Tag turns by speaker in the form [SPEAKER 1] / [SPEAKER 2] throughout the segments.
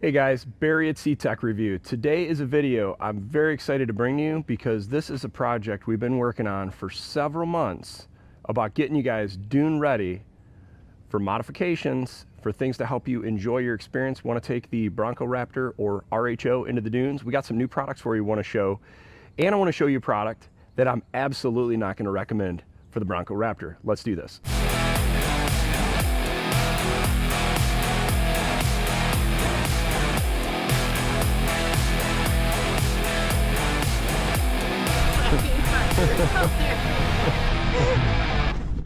[SPEAKER 1] Hey guys, Barry at CTech-review. Today is a video I'm very excited to bring you because this is a project we've been working on for several months about getting you guys Dune ready for modifications, for things to help you enjoy your experience. Want to take the Bronco Raptor or RHO into the dunes? We got some new products for you want to show, and I want to show you a product that I'm absolutely not going to recommend for the Bronco Raptor. Let's do this.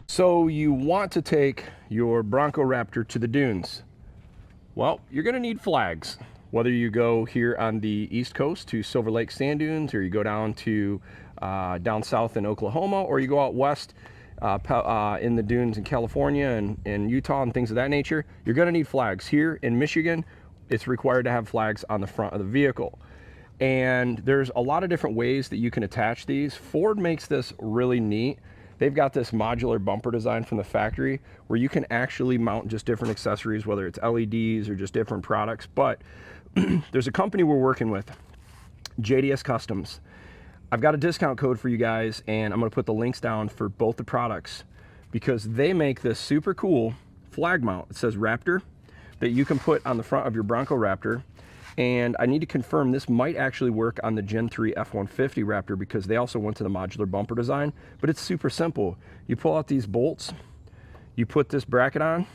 [SPEAKER 1] So you want to take your Bronco Raptor to the dunes. Well, you're going to need flags. Whether you go here on the East Coast to Silver Lake Sand Dunes, or you go down to down south in Oklahoma, or you go out west in the dunes in California and Utah and things of that nature, you're going to need flags. Here in Michigan, it's required to have flags on the front of the vehicle. And there's a lot of different ways that you can attach these. Ford makes this really neat. They've got this modular bumper design from the factory where you can actually mount just different accessories, whether it's LEDs or just different products. But there's a company we're working with, JDS Customs. I've got a discount code for you guys, and I'm going to put the links down for both the products because they make this super cool flag mount. It says Raptor that you can put on the front of your Bronco Raptor. And I need to confirm this might actually work on the Gen 3 F-150 Raptor because they also went to the modular bumper design, but it's super simple. You pull out these bolts, you put this bracket on,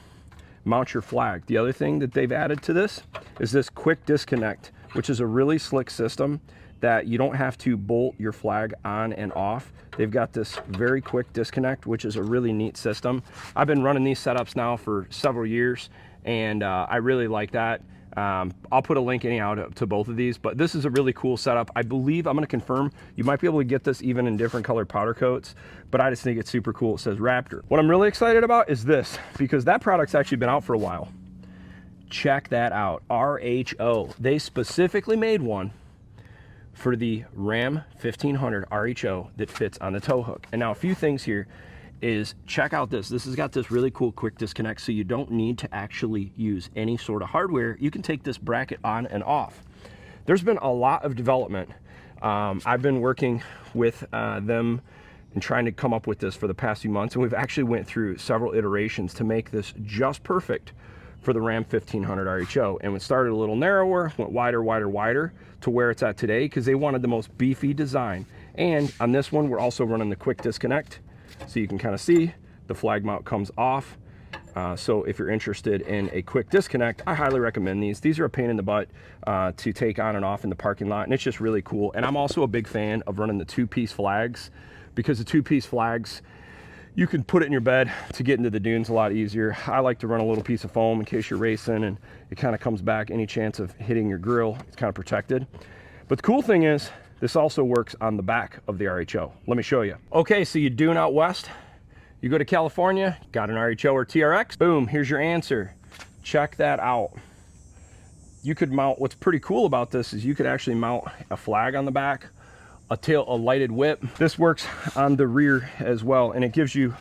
[SPEAKER 1] mount your flag. The other thing that they've added to this is this quick disconnect, which is a really slick system that you don't have to bolt your flag on and off. They've got this very quick disconnect, which is a really neat system. I've been running these setups now for several years, and I really like that. I'll put a link anyhow to both of these, but this is a really cool setup. I believe, I'm going to confirm, you might be able to get this even in different color powder coats, but I just think it's super cool. It says Raptor. What I'm really excited about is this, because that product's actually been out for a while. Check that out, RHO. They specifically made one for the Ram 1500 RHO that fits on the tow hook. And now a few things here is check out this. This has got this really cool quick disconnect, so you don't need to actually use any sort of hardware. You can take this bracket on and off. There's been a lot of development. I've been working with them and trying to come up with this for the past few months, and we've actually went through several iterations to make this just perfect for the Ram 1500 RHO. And it started a little narrower, went wider, wider, wider to where it's at today because they wanted the most beefy design. And on this one, we're also running the quick disconnect. So you can kind of see the flag mount comes off. So if you're interested in a quick disconnect, I highly recommend these. These are a pain in the butt to take on and off in the parking lot, and it's just really cool. And I'm also a big fan of running the two-piece flags because the two-piece flags, you can put it in your bed to get into the dunes a lot easier. I like to run a little piece of foam in case you're racing and it kind of comes back. Any chance of hitting your grill, it's kind of protected. But the cool thing is, this also works on the back of the RHO. Let me show you. Okay, so you dune out west, you go to California, got an RHO or TRX, boom, here's your answer. Check that out. You could mount, what's pretty cool about this is you could actually mount a flag on the back, a lighted whip. This works on the rear as well, and it gives you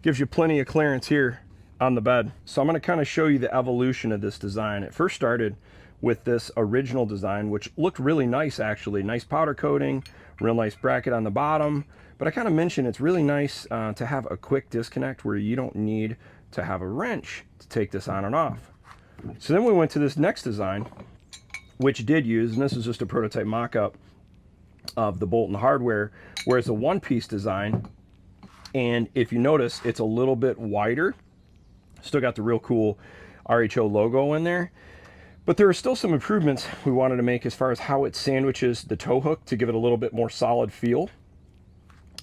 [SPEAKER 1] plenty of clearance here on the bed. So I'm gonna kind of show you the evolution of this design. It first started with this original design, which looked really nice actually. Nice powder coating, real nice bracket on the bottom. But I kind of mentioned it's really nice to have a quick disconnect where you don't need to have a wrench to take this on and off. So then we went to this next design, which did use, and this is just a prototype mock-up of the bolt and the hardware, where it's a one-piece design. And if you notice, it's a little bit wider. Still got the real cool RHO logo in there. But there are still some improvements we wanted to make as far as how it sandwiches the tow hook to give it a little bit more solid feel.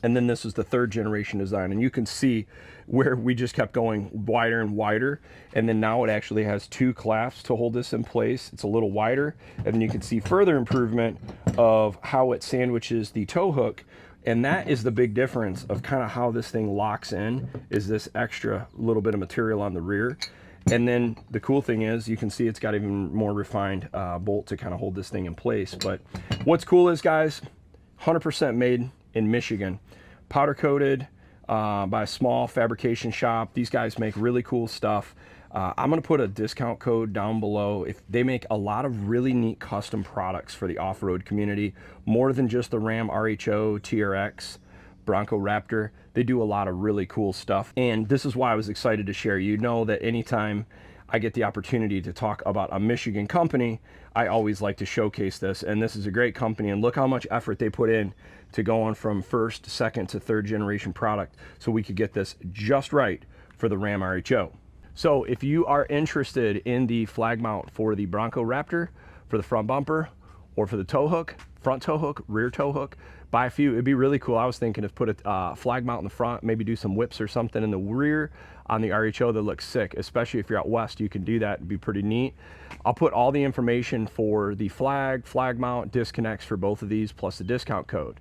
[SPEAKER 1] And then this is the third generation design, and you can see where we just kept going wider and wider, and then now it actually has two clasps to hold this in place. It's a little wider, and then you can see further improvement of how it sandwiches the tow hook. And that is the big difference of kind of how this thing locks in, is this extra little bit of material on the rear. And then the cool thing is you can see it's got even more refined bolt to kind of hold this thing in place. But what's cool is, guys, 100% made in Michigan, powder coated by a small fabrication shop. These guys make really cool stuff. I'm going to put a discount code down below. If they make a lot of really neat custom products for the off-road community, more than just the Ram RHO, TRX, Bronco Raptor. They do a lot of really cool stuff. And this is why I was excited to share. You know that anytime I get the opportunity to talk about a Michigan company, I always like to showcase this. And this is a great company. And look how much effort they put in to go on from first, second to third generation product so we could get this just right for the Ram RHO. So if you are interested in the flag mount for the Bronco Raptor, for the front bumper, or for the tow hook, front tow hook, rear tow hook, buy a few. It'd be really cool. I was thinking of put a flag mount in the front, maybe do some whips or something in the rear on the RHO that looks sick, especially if you're out west, you can do that. It'd be pretty neat. I'll put all the information for the flag mount, disconnects for both of these, plus the discount code.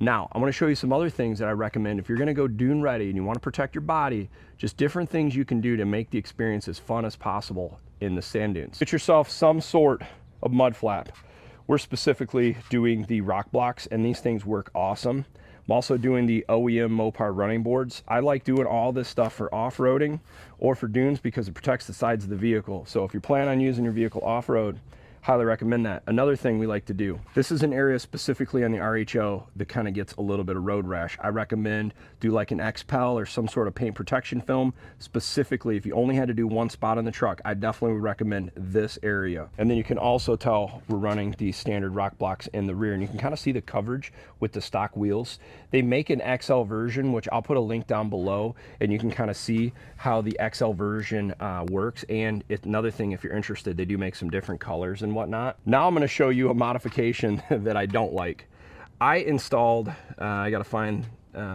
[SPEAKER 1] Now, I'm going to show you some other things that I recommend if you're going to go dune ready and you want to protect your body, just different things you can do to make the experience as fun as possible in the sand dunes. Get yourself some sort of mud flap. We're specifically doing the rock blocks, and these things work awesome. I'm also doing the OEM Mopar running boards. I like doing all this stuff for off-roading or for dunes because it protects the sides of the vehicle. So if you plan on using your vehicle off-road, highly recommend that. Another thing we like to do, this is an area specifically on the RHO that kind of gets a little bit of road rash. I recommend do like an X-Pel or some sort of paint protection film. Specifically, if you only had to do one spot on the truck, I definitely would recommend this area. And then you can also tell we're running the standard rock blocks in the rear, and you can kind of see the coverage with the stock wheels. They make an XL version, which I'll put a link down below, and you can kind of see how the XL version works. And another thing, if you're interested, they do make some different colors and whatnot. Now I'm going to show you a modification that I don't like. I installed, I got to find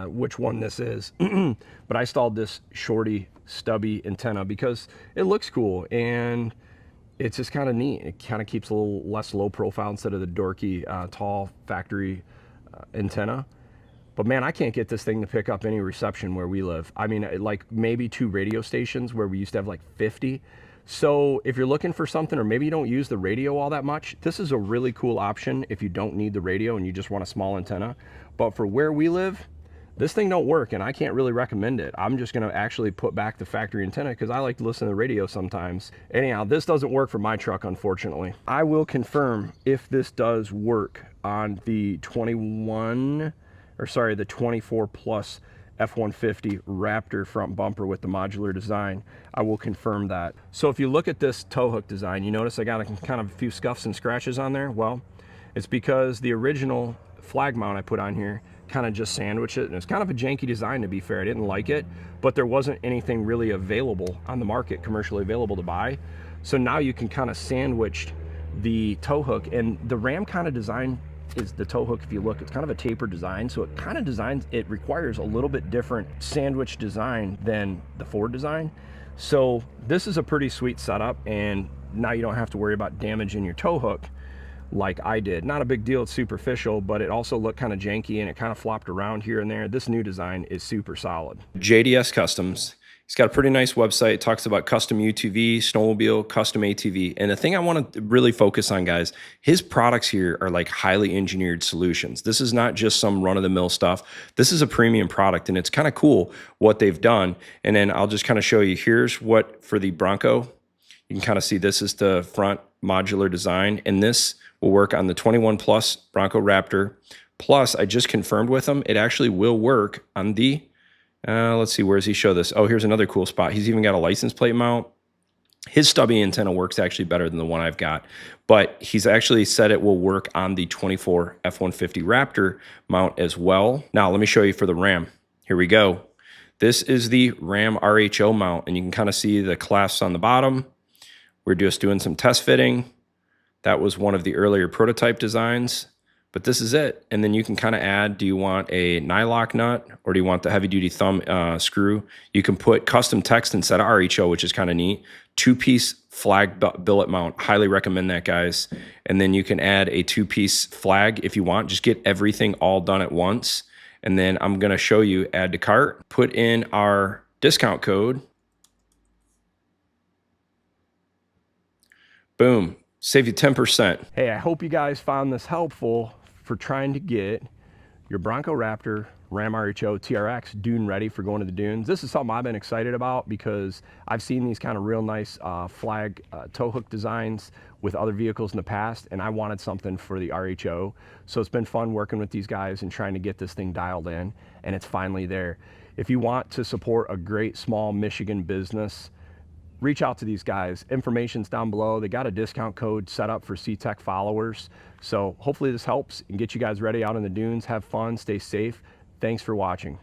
[SPEAKER 1] which one this is, but I installed this shorty stubby antenna because it looks cool and it's just kind of neat. It kind of keeps a little less low profile instead of the dorky tall factory antenna. But man, I can't get this thing to pick up any reception where we live. I mean, like maybe 2 radio stations where we used to have like 50. So if you're looking for something, or maybe you don't use the radio all that much, this is a really cool option if you don't need the radio and you just want a small antenna. But for where we live, this thing don't work, and I can't really recommend it. I'm just gonna actually put back the factory antenna because I like to listen to the radio sometimes. Anyhow, this doesn't work for my truck, unfortunately. I will confirm if this does work on the 24 plus F-150 Raptor front bumper with the modular design. I will confirm that. So if you look at this tow hook design, you notice I got a kind of a few scuffs and scratches on there. Well, it's because the original flag mount I put on here kind of just sandwiched it, and it's kind of a janky design, to be fair. I didn't like it, but there wasn't anything really available on the market, commercially available to buy. So now you can kind of sandwich the tow hook, and the Ram kind of design is the tow hook. If you look, it's kind of a taper design, so it kind of designs, it requires a little bit different sandwich design than the Ford design. So this is a pretty sweet setup, and now you don't have to worry about damaging your tow hook like I did. Not a big deal, it's superficial, but it also looked kind of janky and it kind of flopped around here and there. This new design is super solid. JDS Customs. He's got a pretty nice website. It talks about custom UTV, snowmobile, custom ATV. And the thing I want to really focus on, guys, his products here are like highly engineered solutions. This is not just some run-of-the-mill stuff. This is a premium product, and it's kind of cool what they've done. And then I'll just kind of show you, here's what for the Bronco. You can kind of see this is the front modular design, and this will work on the 21 plus Bronco Raptor. Plus, I just confirmed with him, it actually will work on the let's see, where does he show this? Oh, here's another cool spot. He's even got a license plate mount. His stubby antenna works actually better than the one I've got, but he's actually said it will work on the 24 F-150 Raptor mount as well. Now, let me show you for the Ram. Here we go. This is the Ram RHO mount, and you can kind of see the clasps on the bottom. We're just doing some test fitting. That was one of the earlier prototype designs. But this is it. And then you can kind of add, do you want a nylock nut or do you want the heavy duty thumb screw? You can put custom text instead of RHO, which is kind of neat. 2-piece flag billet mount. Highly recommend that, guys. And then you can add a 2-piece flag if you want. Just get everything all done at once. And then I'm going to show you add to cart. Put in our discount code. Boom. Save you 10%. Hey, I hope you guys found this helpful for trying to get your Bronco Raptor, Ram RHO TRX Dune ready for going to the dunes. This is something I've been excited about because I've seen these kind of real nice flag tow hook designs with other vehicles in the past, and I wanted something for the RHO. So it's been fun working with these guys and trying to get this thing dialed in, and it's finally there. If you want to support a great small Michigan business, reach out to these guys. Information's down below. They got a discount code set up for CTech followers. So hopefully this helps and get you guys ready out in the dunes. Have fun, stay safe. Thanks for watching.